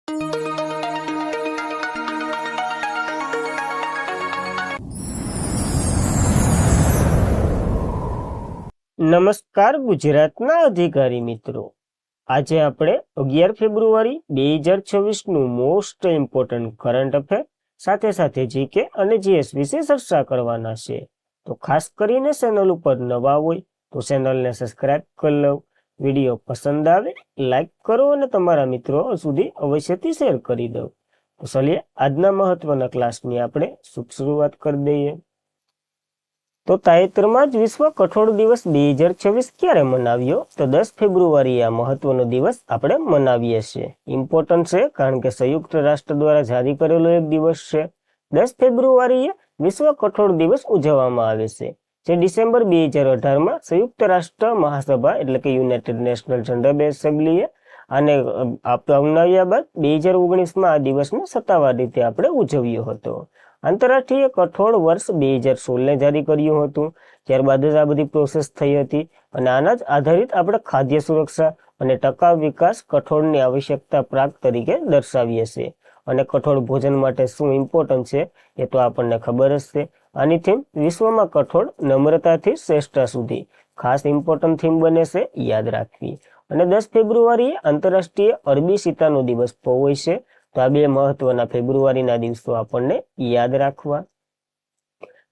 નમસ્કાર ગુજરાતના અધિકારી મિત્રો, આજે આપણે 11 ફેબ્રુઆરી 2026નું મોસ્ટ ઇમ્પોર્ટન્ટ કરંટ અફેર સાથે સાથે જીકે અને જીએસ વિશે ચર્ચા કરવાના છે. તો ખાસ કરીને ચેનલ ઉપર નવા હોય તો ચેનલને સબસ્ક્રાઇબ કરી લો, વિડીયો પસંદ આવે લાઈક કરો અને તમારા મિત્રો સુધી અવશ્યથી શેર કરી દો. તો ચલીએ આજના મહત્વના ક્લાસની આપણે શરૂઆત કરી દઈએ. તો તાજેતરમાં જ વિશ્વ કઠોળ દિવસ 2026 ક્યારે મનાવ્યો? તો 10 ફેબ્રુઆરી આ મહત્વનો દિવસ આપણે મનાવીએ છીએ. ઇમ્પોર્ટન્ટ છે કારણ કે સંયુક્ત રાષ્ટ્ર દ્વારા જારી કરેલો એક દિવસ છે. 10 ફેબ્રુઆરીએ વિશ્વ કઠોળ દિવસ ઉજવવામાં આવે છે, જે ડિસેમ્બર 2018માં સંયુક્ત રાષ્ટ્ર મહાસભા એટલે કે યુનાઇટેડ નેશનલ જનરલ એસેમ્બલીએ આને અપનાવ્યા બાદ 2019માં આ દિવસને સત્તાવાર રીતે આપણે ઉજવ્યો હતો. આંતરરાષ્ટ્રીય કઠોળ વર્ષ 2016ને જારી કર્યું હતું. ત્યારબાદ જ આ બધી પ્રોસેસ થઈ હતી અને આના જ આધારિત આપણે ખાદ્ય સુરક્ષા અને ટકાઉ વિકાસ કઠોળની આવશ્યકતા પ્રાપ્ત તરીકે દર્શાવીએ છીએ. અને કઠોળ ભોજન માટે શું ઇમ્પોર્ટન્ટ છે એ તો આપણને ખબર જ છે. આની થીમ વિશ્વમાં કઠોળ નમ્રતાથી શ્રેષ્ઠતા સુધી ખાસ ઇમ્પોર્ટન્ટ થીમ બને છે, યાદ રાખવી. અને 10 ફેબ્રુઆરીએ આંતરરાષ્ટ્રીય અરબી સીતાનો દિવસ પણ હોય છે. તો આ બે મહત્વના ફેબ્રુઆરીના દિવસો આપણને યાદ રાખવા.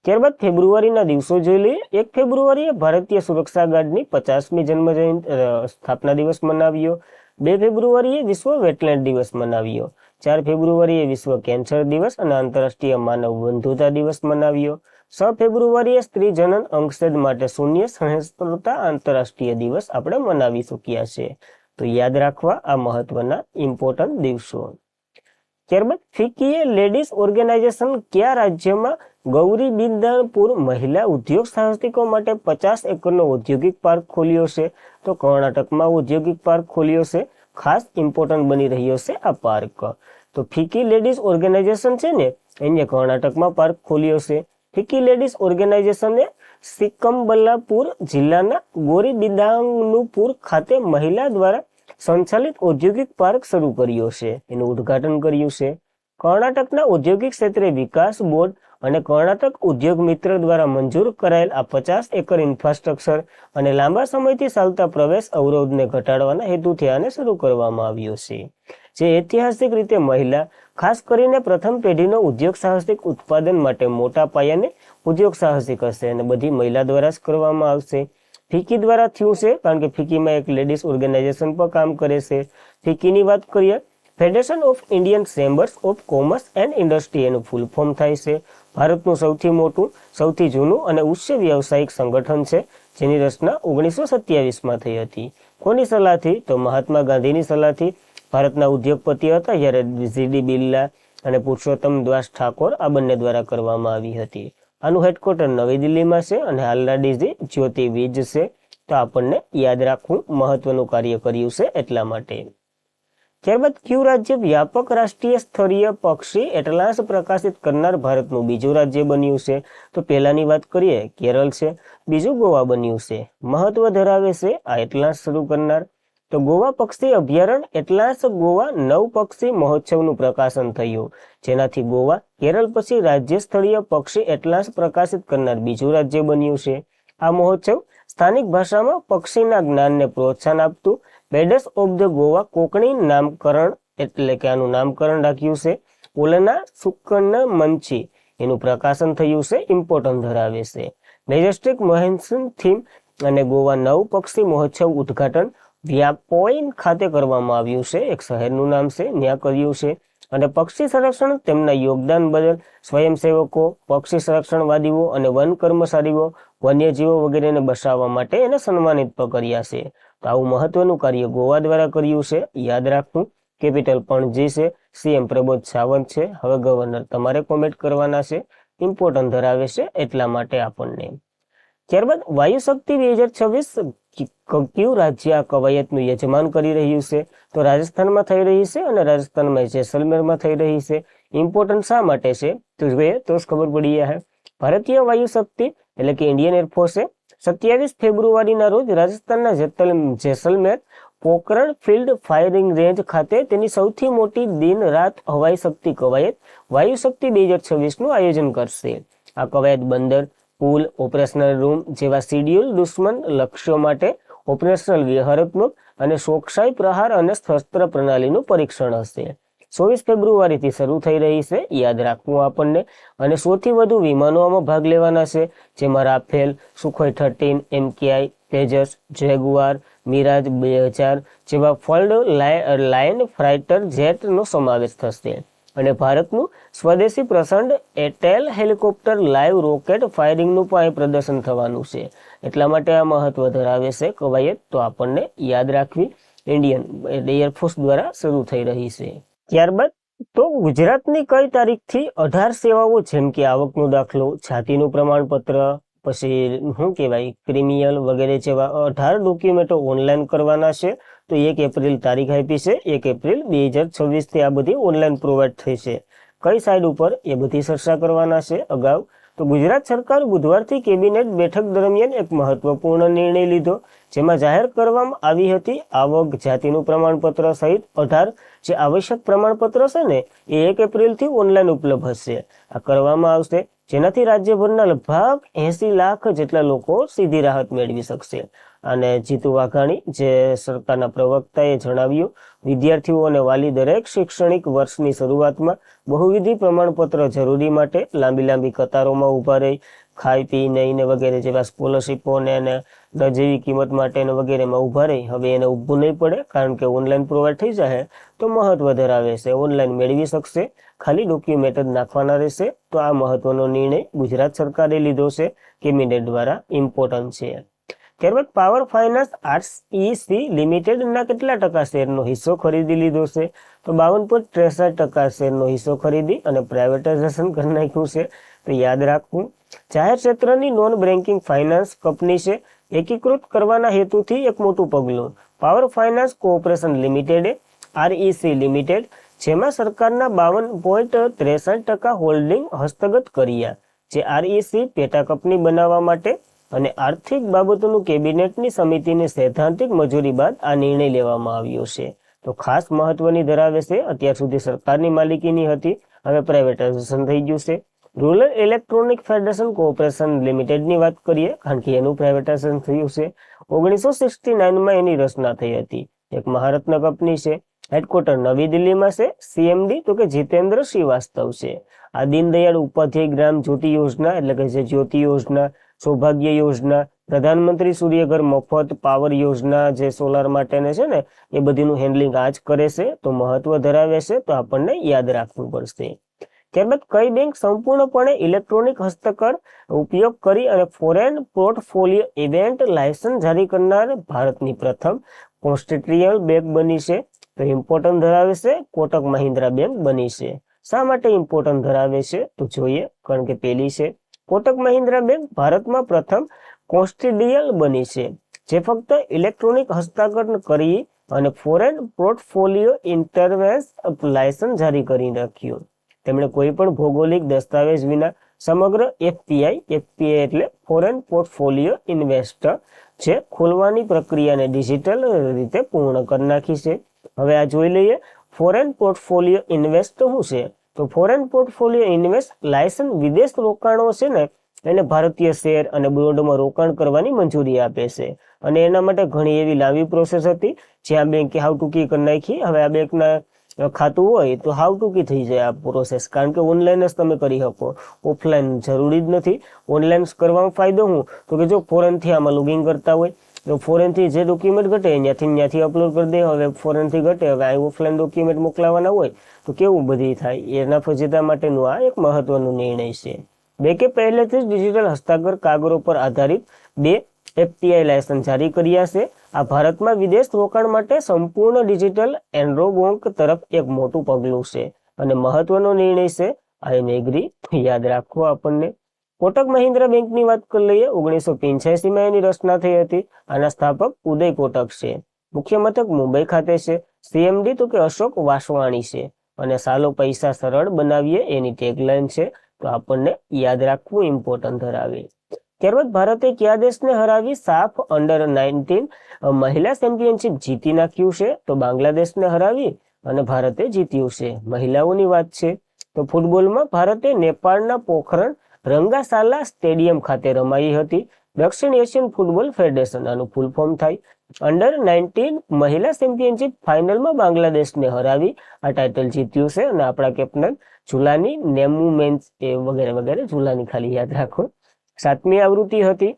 ત્યારબાદ ફેબ્રુઆરીના દિવસો જોઈ લઈએ. 1 ફેબ્રુઆરીએ ભારતીય સુરક્ષા ગાર્ડની 50મી જન્મજયંતિ સ્થાપના દિવસ મનાવ્યો. 2 ફેબ્રુઆરીએ વિશ્વ વેટલેન્ડ દિવસ મનાવ્યો. 4 ફેબ્રુઆરીએ વિશ્વ કેન્સર દિવસ અને આંતરરાષ્ટ્રીય માનવ બંધુતા દિવસ મનાવ્યો. 6 ફેબ્રુઆરીએ સ્ત્રી જનન અંગછેદ માટે શૂન્ય સહિષ્ણુતા આંતરરાષ્ટ્રીય દિવસ આપણે મનાવી ચૂક્યા છે. તો યાદ રાખવા આ મહત્વના ઇમ્પોર્ટન્ટ દિવસો. ત્યારબાદ ફિકીએ લેડીઝ ઓર્ગેનાઇઝેશન કયા રાજ્યમાં ગૌરીબિદનપુર મહિલા ઉદ્યોગ સાહસિકો માટે 50 એકરનો ઔદ્યોગિક પાર્ક ખોલ્યો છે? તો કર્ણાટકમાં ઔદ્યોગિક પાર્ક ખોલ્યો છે. ખાસ ઇમ્પોર્ટન્ટ બની રહ્યો છે આ પાર્ક. તો ફિકી લેડીઝ ઓર્ગેનાઇઝેશન છે ને, એને કર્ણાટકમાં પાર્ક ખોલ્યો છે. ફિકી લેડીઝ ઓર્ગેનાઇઝેશને સિકમબલ્લાપુર જિલ્લાના ગૌરીબિદનપુર ખાતે મહિલા દ્વારા સંચાલિત ઔદ્યોગિક પાર્ક શરૂ કર્યો છે, એનું ઉદ્ઘાટન કર્યું છે. કર્ણાટકના ઔદ્યોગિક ક્ષેત્રે વિકાસ બોર્ડ અને કર્ણાટક ઉદ્યોગ મિત્ર દ્વારા મંજૂર કરાયેલ આ 50 એકર ઇન્ફ્રાસ્ટ્રક્ચર અને લાંબા સમયથી ચાલતા પ્રવેશ અવરોધને ઘટાડવાના હેતુથી આને શરૂ કરવામાં આવ્યો છે, જે ઐતિહાસિક રીતે મહિલા, ખાસ કરીને પ્રથમ પેઢીનો ઉદ્યોગ સાહસિક ઉત્પાદન માટે મોટા પાયાને ઉદ્યોગ સાહસિક હશે અને બધી મહિલા દ્વારા જ કરવામાં આવશે. ફિકી દ્વારા થયું છે કારણ કે ફિકીમાં એક લેડીઝ ઓર્ગેનાઇઝેશન પણ કામ કરે છે. ફિકીની વાત કરીએ, federation of Indian chambers of commerce and industry એનું ફૂલ ફોર્મ થાય છે. ભારતનું સૌથી મોટું, સૌથી જૂનું અને ઉચ્ચ વ્યવસાયિક સંગઠન છે, જેની રચના 1927માં થઈ હતી. કોની સલાહથી? તો મહાત્મા ગાંધીની સલાહથી. ભારતના ઉદ્યોગપતિ હતા જ્યારે જીડી બિરલા અને પુરુષોત્તમ દાસ ઠાકોર આ બંને દ્વારા કરવામાં આવી હતી. આનું હેડક્વાર્ટર નવી દિલ્હીમાં છે અને હાલના ડીજી જ્યોતિ વીજ છે. તો આપણને યાદ રાખવું મહત્વનું કાર્ય કર્યું છે એટલા માટે. ત્યારબાદ કયું રાજ્ય વ્યાપક રાષ્ટ્રીય સ્તરીય પક્ષી એટલાસ પ્રકાશિત કરનાર ભારતનું બીજું રાજ્ય બન્યું છે? તો પહેલાની વાત કરીએ કેરળ છે, બીજું ગોવા બન્યું છે. મહત્વ ધરાવે છે આ એટલાસ શરૂ કરનાર. તો ગોવા પક્ષી અભયારણ્ય એટલાસ ગોવા 9 પક્ષી મહોત્સવનું પ્રકાશન થયું, જેનાથી ગોવા કેરળ પછી રાજ્ય સ્તરીય પક્ષી એટલાસ પ્રકાશિત કરનાર બીજું રાજ્ય બન્યું છે. આ મહોત્સવ સ્થાનિક ભાષામાં પક્ષીના જ્ઞાનને પ્રોત્સાહન આપતું બેર્ડ્સ ઓફ ધ ગોવા કોંકણી નામકરણ એટલે કે આનું નામકરણ રાખ્યું છે. ઓલના સુકર્ણ મંચી એનું પ્રકાશન થયું છે, ઇમ્પોર્ટન્ટ ધરાવે છે. મેજેસ્ટિક મહેન્સન થીમ અને ગોવા 9 પક્ષી મહોત્સવ ઉદ્ઘાટન વ્યાપોઈન ખાતે કરવામાં આવ્યું છે, એક શહેરનું નામ છે, ત્યાં કર્યું છે. અને પક્ષી સંરક્ષણ તેમના યોગદાન બદલ સ્વયંસેવકો, પક્ષી સંરક્ષણવાદીઓ અને વન કર્મચારીઓ, વન્યજીવો વગેરેને બચાવવા માટે એને સન્માનિત પણ કર્યા છે. તો આવું મહત્વનું કાર્ય ગોવા દ્વારા કર્યું છે, યાદ રાખવું. કેપિટલ પણજી છે, સીએમ પ્રબોધ સાવંત છે. હવે ગવર્નર તમારે કોમેન્ટ કરવાના છે, ઇમ્પોર્ટન્ટ ધરાવે છે એટલા માટે આપણને. ત્યારબાદ વાયુશક્તિ 2026 કયું રાજ્ય આ કવાયતનું યજમાન કરી રહ્યું છે? તો રાજસ્થાનમાં થઈ રહી છે અને રાજસ્થાનમાં જેસલમેરમાં થઈ રહી છે. ઇમ્પોર્ટન્ટ શા માટે છે તો જોઈએ તો જ ખબર પડી જાય. ભારતીય વાયુશક્તિ એટલે કે ઇન્ડિયન એરફોર્સે 27 ફેબ્રુઆરીના રોજ રાજસ્થાનના Jaisalmer Pokhran field firing range ખાતે તેની સૌથી મોટી દિન રાત હવાઈ શક્તિ કવાયત વાયુ શક્તિ 2026 નું આયોજન કરશે. આ કવાયત બંદર, પુલ, ઓપરેશનલ રૂમ જેવા શિડ્યુલ દુશ્મન લક્ષ્યો માટે ઓપરેશનલ વ્યૂહાત્મક અને ચોકસાઈ પ્રહાર અને શસ્ત્ર પ્રણાલીનું પરીક્ષણ હશે. 24 ફેબ્રુઆરીથી શરૂ થઈ રહી છે, યાદ રાખવું આપણને. અને 100 થી વધુ વિમાનો આમાં ભાગ લેવાના છે, જેમાં Rafale, Sukhoi 13, MKI, Tejas, Jaguar, Miraj 2000 જેવા ફોલ્ડ લાયન ફાઇટર જેટનો સમાવેશ થશે. અને ભારતનું સ્વદેશી પ્રચંડ એટેલ હેલિકોપ્ટર લાઈવ રોકેટ ફાયરિંગનું પણ અહીં પ્રદર્શન થવાનું છે. એટલા માટે આ મહત્વ ધરાવે છે કવાયત, તો આપણને યાદ રાખવી. ઇન્ડિયન એરફોર્સ દ્વારા શરૂ થઈ રહી છે. ત્યારબાદ તો ગુજરાતની કઈ તારીખથી 18 સેવાઓ જેમ કે આવકનો દાખલો, જાતિનું પ્રમાણપત્ર, પછી શું કહેવાય ક્રિમિનલ વગેરે જેવા 18 ડોક્યુમેન્ટો ઓનલાઈન કરવાના છે. તો 1 એપ્રિલ તારીખ આપી છે. 1 એપ્રિલ 2026 થી આ બધી ઓનલાઈન પ્રોવાઈડ થઈ છે. કઈ સાઇડ ઉપર એ બધી ચર્ચા કરવાના છે અગાઉ. તો ગુજરાત સરકાર બુધવારથી કેબિનેટ બેઠક દરમિયાન એક મહત્વપૂર્ણ નિર્ણય લીધો, જેમાં જાહેર કરવામાં આવી હતી આવક, જાતિનું પ્રમાણપત્ર સહિત 18 જે આવશ્યક પ્રમાણપત્ર છે ને એ 1 એપ્રિલથી ઓનલાઈન ઉપલબ્ધ હશે. આ કરવામાં આવશે, જેનાથી રાજ્યભરના લગભગ 80 લાખ જેટલા લોકો સીધી રાહત મેળવી શકશે. અને જીતુ વાઘાણી જે સરકારના પ્રવક્તાએ જણાવ્યું, વિદ્યાર્થીઓ અને વાલી દરેક શૈક્ષણિક વર્ષની શરૂઆતમાં બહુવિધ પ્રમાણપત્ર જરૂરી માટે લાંબી કતારોમાં ઊભા રહી ખાઈ પી નહીં વગેરે જેવા સ્કોલરશીપો ને જેવી કિંમત માટે વગેરેમાં ઊભા રહી હવે એને ઊભું નહીં પડે, કારણ કે ઓનલાઈન પ્રોવાઈડ થઈ જાય તો મહત્વ ધરાવે છે. ઓનલાઈન મેળવી શકશે, ખાલી ડોક્યુમેન્ટ જ નાખવાના રહેશે. તો આ મહત્વનો નિર્ણય ગુજરાત સરકારે લીધો છે, કેબિનેટ દ્વારા ઇમ્પોર્ટન્ટ છે. ત્યારબાદ પાવર ફાઇનાન્સ આરઈસી લિમિટેડના કેટલા ટકા શેરનો હિસ્સો ખરીદી લીધો છે? તો 52.63% શેરનો હિસ્સો ખરીદી અને પ્રાઇવેટાઇઝેશન કરી નાખ્યું છે. તો યાદ રાખવું, જાહેર ક્ષેત્રની નોન બેન્કિંગ ફાઇનાન્સ કંપની છે, એકીકૃત કરવાના હેતુથી એક મોટું પગલું. પાવર ફાઇનાન્સ કોર્પોરેશન લિમિટેડે આરઈસી લિમિટેડ, જેમાં સરકારના 52.63% હોલ્ડિંગ હસ્તગત કર્યા, જે આરઈસી પેટા કંપની બનાવવા માટે અને આર્થિક બાબતોનું કેબિનેટની સમિતિની સૈદ્ધાંતિક મંજૂરી બાદ આ નિર્ણય લેવામાં આવ્યો છે. તો ખાસ મહત્વની ધરાવે છે. અત્યાર સુધી સરકારની માલિકીની હતી, હવે પ્રાઇવેટાઇઝેશન થઈ ગયું છે. રૂરલ ઇલેક્ટ્રોનિક ફેડરેશન કોર્પોરેશન લિમિટેડની વાત કરીએ, કારણ કે એનું પ્રાઇવેટાઇઝેશન થયું છે. 1969માં એની રચના થઈ હતી. એક મહારત્ન કંપની છે. હેડક્વાર્ટર નવી દિલ્હીમાં છે. CMD તો કે જીતેન્દ્ર શ્રીવાસ્તવ છે. આ દીનદયાળ ઉપાધ્યાય ગ્રામ જ્યોતિ યોજના એટલે કે જે જ્યોતિ યોજના, સૌભાગ્ય યોજના, પ્રધાનમંત્રી સૂર્યઘર મફત પાવર યોજના જે સોલાર માટેને છે ને એ બધીનું હેન્ડલિંગ આ જ કરે છે. તો મહત્વ ધરાવે છે, તો આપણને યાદ રાખવું પડશે. ત્યારબાદ કઈ બેંક સંપૂર્ણપણે ઇલેક્ટ્રોનિક હસ્તકર ઉપયોગ કરી અને ફોરેન પોર્ટફોલિયો ઇવેન્ટ લાયસન્સ જારી કરનાર ભારતની પ્રથમ કોસ્ટેટ્રિયલ બેંક બની છે? તો ઇમ્પોર્ટન્ટ ધરાવે છે, કોટક મહિન્દ્રા બેંક બની છે. શા માટે ઇમ્પોર્ટન્ટ ધરાવે છે? તો જોઈએ, કારણ કે પેલી છે કોટક મહિન્દ્રા બેંક ભારતમાં પ્રથમ કોસ્ટેડિયલ બની છે, જે ફક્ત ઇલેક્ટ્રોનિક હસ્તાક્ષર કરી અને ફોરેન પોર્ટફોલિયો ઇન્ટરવેન્સ લાયસન્સ જારી કરી રાખ્યું. તેમણે કોઈ પણ ભૌગોલિક દસ્તાવેજ વિના સમગ્ર એફપીઆઈ એટલે ફોરેન પોર્ટફોલિયો ઇન્વેસ્ટર જે ખોલવાની પ્રક્રિયાને ડિજિટલ રીતે પૂર્ણ કરી નાખી છે. હવે આ જોઈ લઈએ, ફોરેન પોર્ટફોલિયો ઇન્વેસ્ટ શું છે? તો ફોરેન પોર્ટફોલિયો ઇન્વેસ્ટ લાયસન્સ વિદેશ રોકાણો છે ને એને ભારતીય શેર અને બોન્ડમાં રોકાણ કરવાની મંજૂરી આપે છે. અને એના માટે ઘણી એવી લાંબી પ્રોસેસ હતી, જ્યાં બેંકે હાવ ટૂંકી કરી નાખી. હવે આ બેંકના ખાતું હોય તો હાવ ટૂંકી થઈ જાય આ પ્રોસેસ, કારણ કે ઓનલાઈન જ તમે કરી શકો, ઓફલાઈન જરૂરી જ નથી. ઓનલાઈન કરવામાં ફાયદો શું? તો કે જો ફોરેનથી આમાં લોગિન કરતા હોય તો ફોરેનથી જે ડોક્યુમેન્ટ ઘટે ત્યાંથી અપલોડ કરી દે. હવે ફોરેનથી ઘટે, હવે આ ઓફલાઈન ડોક્યુમેન્ટ મોકલાવાના હોય તો કેવું બધી થાય. એના ફજીતા માટેનું આ એક મહત્વનો નિર્ણય છે. બેંકે પહેલેથી જ ડિજિટલ હસ્તાક્ષર કાગળો પર આધારિત 2 એફપીઆઈ લાયસન્સ જારી કર્યા છે. આ ભારતમાં વિદેશ રોકાણ માટે સંપૂર્ણ ડિજિટલ એન્રોબોંક તરફ એક મોટું પગલું છે અને મહત્વનો નિર્ણય છે. આઈ એમ એગ્રી, યાદ રાખવો આપણને. કોટક મહિન્દ્રા બેંકની વાત કરી લઈએ. 1985માં એની રચના થઈ હતી. આના સ્થાપક ઉદય કોટક છે. મુખ્ય મથક મુંબઈ ખાતે છે. CMD તો કે અશોક વાસવાણી છે. અને સાલો પૈસા સરળ બનાવીએ એની ટેગલાઈન છે. તો આપણને યાદ રાખવું ઇમ્પોર્ટન્ટ ધરાવે. ત્યારબાદ ભારતે કયા દેશને હરાવી સાફ અંડર-19 મહિલા ચેમ્પિયનશિપ જીતી નાખ્યું છે? તો બાંગ્લાદેશને હરાવી અને ભારતે જીત્યું છે. મહિલાઓની વાત છે તો ફૂટબોલમાં ભારતે નેપાળના પોખરણ રંગાશાલા સ્ટેડિયમ ખાતે રમાઈ હતી. દક્ષિણ એશિયન ફૂટબોલ ફેડરેશન આનું ફૂલ ફોર્મ થાય. અંડર-19 મહિલા ચેમ્પિયનશિપ ફાઇનલમાં બાંગ્લાદેશને હરાવી આ ટાઇટલ જીત્યું છે અને આપણા કેપ્ટન ઝુલાની નેમુમેન્સ એ વગેરે વગેરે ઝુલાની ખાલી યાદ રાખો. 7મી આવૃત્તિ હતી.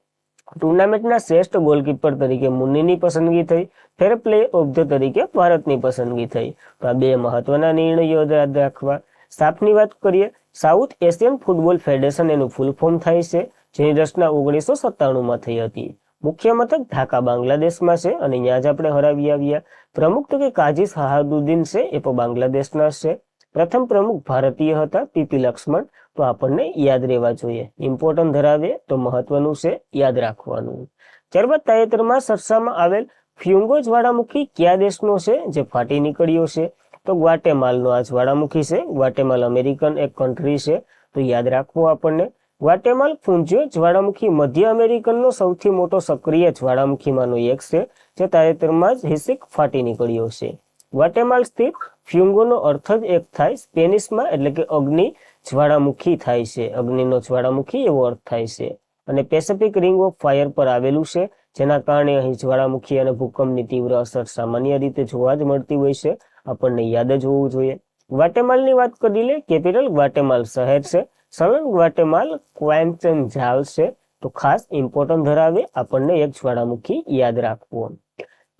ટુર્નામેન્ટના શ્રેષ્ઠ ગોલકીપર તરીકે મુન્નીની પસંદગી થઈ. ફેર પ્લે ઓફ ધ તરીકે ભારતની પસંદગી થઈ. તો આ બે મહત્વના નિર્ણયો યાદ રાખવા. સાફની વાત કરીએ, સાઉથ એશિયન ફૂટબોલ ફેડરેશન એનું ફૂલ ફોર્મ થાય છે, જેની રચના 1997માં થઈ હતી. મુખ્ય મથક ઢાકા બાંગ્લાદેશમાં છે અને ત્યાં જ આપણે હરાવી આવ્યા. પ્રમુખ તો કે કાજી શહાબુદ્દીન છે, એ પણ બાંગ્લાદેશના છે. પ્રથમ પ્રમુખ ભારતીય હતા, પીપી લક્ષ્મણ. તો આપણને યાદ રહેવા જોઈએ. ઇમ્પોર્ટન્ટ ધરાવે તો મહત્વનું છે, યાદ રાખવાનું. ત્યારબાદ તાજેતરમાં ચર્ચામાં આવેલ ફ્યુંગો જ્વાળામુખી કયા દેશનો છે જે ફાટી નીકળ્યો છે? તો ગ્વાટેમાલનો આ જ્વાળામુખી છે. ગ્વાટેમાલ અમેરિકન એક કન્ટ્રી છે, તો યાદ રાખવું આપણને. ગ્વાટેમાલ ફુંજિયો જ્વાળામુખી મધ્ય અમેરિકનનો સૌથી મોટો સક્રિય જ્વાળામુખીમાંનો એક છે, જે તાજેતરમાં જ હિસિક ફાટી નીકળ્યો છે. ગ્વાટેમાલ સ્થિત ફ્યુંગોનો અર્થ જ એક થાય સ્પેનિશમાં, એટલે કે અગ્નિ જ્વાળામુખી થાય છે. અગ્નિનો જ્વાળામુખી એવો અર્થ થાય છે અને પેસિફિક રિંગ ઓફ ફાયર પર આવેલું છે, જેના કારણે અહીં જ્વાળામુખી અને ભૂકંપની તીવ્ર અસર સામાન્ય રીતે જોવા જ મળતી હોય છે. આપણને યાદ જ હોવું જોઈએ. ગ્વાટેમાલની વાત કરી લે. કેપિટલ ગ્વાટેમાલ શહેર છે. સલન ગ્વાટેમાલ ક્વાન્ચન ઝાલ છે. તો ખાસ ઇમ્પોર્ટન્ટ ધરાવે આપણને એક જ્વાળામુખી યાદ રાખવું.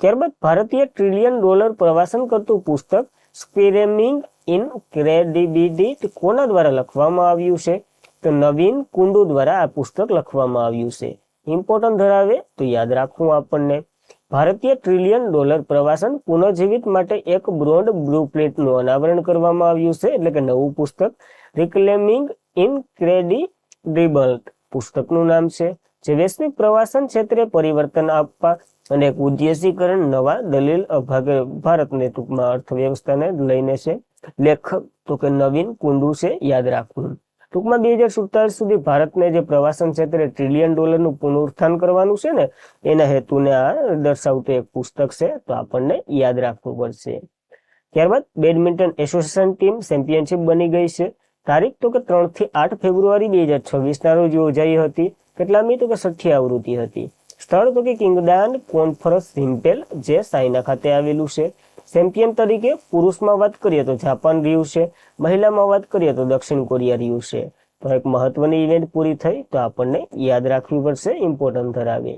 ત્યારબાદ ભારતીય $1 ટ્રિલિયન પ્રવાસન કરતું પુસ્તક સ્ક્રેમિંગ ઇનક્રેડિબિલિટી કોના દ્વારા લખવામાં આવ્યું છે? તો નવીન કુંડુ દ્વારા આ પુસ્તક લખવામાં આવ્યું છે. ઇમ્પોર્ટન્ટ ધરાવે તો યાદ રાખવું આપણને. ભારતીય $1 ટ્રિલિયન પ્રવાસન પુનઃજીવિત માટે એક બ્રોડ બ્લુપ્રિન્ટનું અનાવરણ કરવામાં આવ્યું છે, એટલે કે નવું પુસ્તક રિક્લેમિંગ ઇનક્રેડિબલ પુસ્તકનું નામ છે, જે વૈશ્વિક પ્રવાસન ક્ષેત્રે પરિવર્તન આપવા અને એક ઉદ્દેશીકરણ નવા દલીલ ભારતને ટૂંકમાં અર્થવ્યવસ્થાને લઈને છે. લેખક તો કે નવીન કુંડુ છે, યાદ રાખવું. ટૂંકમાં 2047 સુધી ભારતને જે પ્રવાસન ક્ષેત્રે $1 ટ્રિલિયન પુનરુત્થાન કરવાનું છે ને, એના હેતુને આ દર્શાવતું એક પુસ્તક છે, તો આપણને યાદ રાખવું પડશે. ત્યારબાદ બેડમિન્ટન એસોસિએશન ટીમ ચેમ્પિયનશિપ બની ગઈ છે. તારીખ તો કે 3 થી 8 ફેબ્રુઆરી 2026ના રોજ યોજાઈ હતી. કેટલામી? તો કે 6ઠ્ઠી આવૃત્તિ હતી. સ્થળ તો કે કિંગદાન કોન્ફરન્સ સિમ્પેલ, જે ચાઇના ખાતે આવેલું છે. ચેમ્પિયન તરીકે પુરુષમાં વાત કરીએ તો જાપાન રહ્યું છે. મહિલામાં વાત કરીએ તો દક્ષિણ કોરિયા રહ્યું છે. તો એક મહત્વની ઇવેન્ટ પૂરી થઈ, તો આપણને યાદ રાખવી પડશે, ઇમ્પોર્ટન્ટ ધરાવે.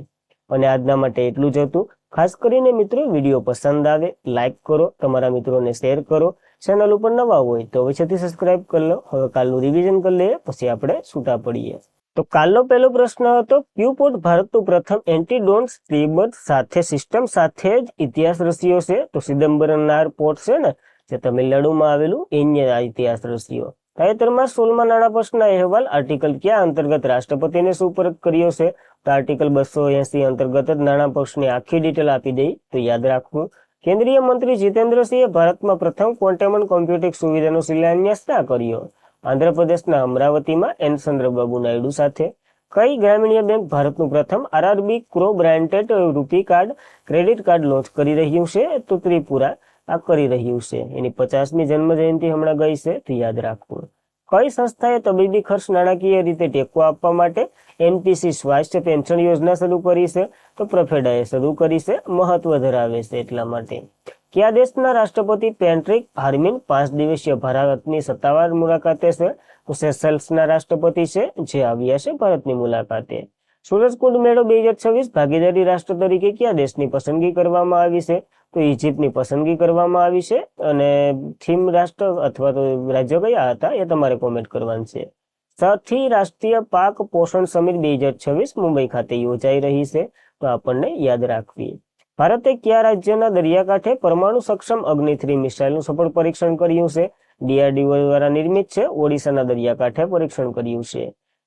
અને આજના માટે એટલું જ હતું. ખાસ કરીને મિત્રો, વિડીયો પસંદ આવે લાઈક કરો, તમારા મિત્રોને શેર કરો. ચેનલ ઉપર નવા હોય તો અવશ્યથી સબસ્ક્રાઇબ કરી લો. હવે કાલનું રિવિઝન કરી લઈએ, પછી આપણે છૂટા પડીએ. તો કાલનો પહેલો પ્રશ્ન હતો, ક્યુ પોર્ટ ભારતનું પ્રથમ એન્ટી-ડ્રોન સ્ટ્રીમર સાથે સિસ્ટમ સાથે જ ઇતિહાસ રચ્યો છે? તો સિદમ્બરનાર પોર્ટ છે ને, જે તમિલનાડુમાં આવેલું, એને આ ઇતિહાસ રચ્યો. તાજેતરમાં 16મા નાણાં પંચના અહેવાલ આર્ટિકલ કયા અંતર્ગત રાષ્ટ્રપતિને સુપરત કર્યો છે? તો આર્ટિકલ 280 અંતર્ગત જ નાણાં પંચની આખી ડિટેલ આપી દઈ, તો યાદ રાખવું. કેન્દ્રીય મંત્રી જીતેન્દ્રસિંહે ભારતમાં પ્રથમ ક્વોન્ટમ કોમ્પ્યુટિંગ સુવિધાનો શિલાન્યાસ કર્યો? આંધ્રપ્રદેશના અમરાવતીમાં એન ચંદ્રબાબુ નાયડુ સાથે. કઈ ગ્રામીણ બેંક ભારતનું પ્રથમ આરઆરબી ક્રો બ્રાન્ડેડ રૂપી કાર્ડ ક્રેડિટ કાર્ડ લોન્ચ કરી રહ્યું છે? તો ત્રિપુરા આ કરી રહ્યું છે. એની 50મી જન્મ જયંતિ હમણાં ગઈ છે, તો યાદ રાખવું. કઈ સંસ્થાએ તબીબી ખર્ચ નાણાકીય રીતે ટેકો આપવા માટે એનપીસી સ્વાસ્થ્ય પેન્શન યોજના શરૂ કરી છે? તો પ્રોફેડાએ શરૂ કરી છે. મહત્વ ધરાવે છે એટલા માટે. કયા દેશના રાષ્ટ્રપતિ પેટ્રિક હાર્મિન 5 દિવસીય ભારતની સત્તાવાર મુલાકાતે છે? તો સેશલ્સના રાષ્ટ્રપતિ છે, જે આવ્યા છે ભારતની મુલાકાતે. સૂરજકુંડ મેળો 2026 ભાગીદારી રાષ્ટ્ર તરીકે કયા દેશની પસંદગી કરવામાં આવી છે? તો ઇજિપ્તની પસંદગી કરવામાં આવી છે. અને થીમ રાષ્ટ્ર અથવા તો રાજ્ય કયા હતા એ તમારે કોમેન્ટ કરવાનું છે. 6ઠ્ઠી રાષ્ટ્રીય પાક પોષણ સમિટ 2026 મુંબઈ ખાતે યોજાઈ રહી છે, તો આપણને યાદ રાખવી. ભારતે કયા રાજ્યના દરિયાકાંઠે પરમાણુ સક્ષમ અગ્નિ-3 મિસાઇલનું સફળ પરીક્ષણ કર્યું છે? ડીઆરડીઓ દ્વારા નિર્મિત છે. ઓડિશાના દરિયાકાંઠે પરીક્ષણ કર્યું છે.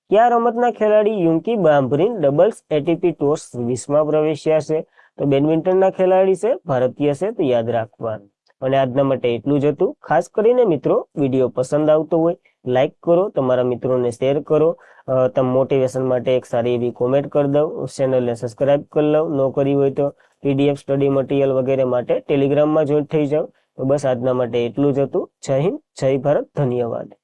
કયા રમતના ખેલાડી યુંકી બામ્ભરીન ડબલ્સ એટીપી ટોસ 20માં પ્રવેશ્યા છે? તો બેડમિન્ટનના ખેલાડી છે, ભારતીય છે, તો યાદ રાખવા. અને આજના માટે એટલું જ હતું. ખાસ કરીને મિત્રો, વિડીયો પસંદ આવતો હોય લાઈક કરો, તમારા મિત્રોને શેર કરો, તમે મોટિવેશન માટે એક સારી એવી કોમેન્ટ કરી દો, ચેનલને સબસ્ક્રાઇબ કરી લો, ન કરી હોય તો પીડીએફ સ્ટડી મટીરિયલ વગેરે માટે ટેલિગ્રામમાં જોઈન થઈ જાઓ. તો બસ આજના માટે એટલું જ હતું. જય હિન્દ, જય ભારત, ધન્યવાદ.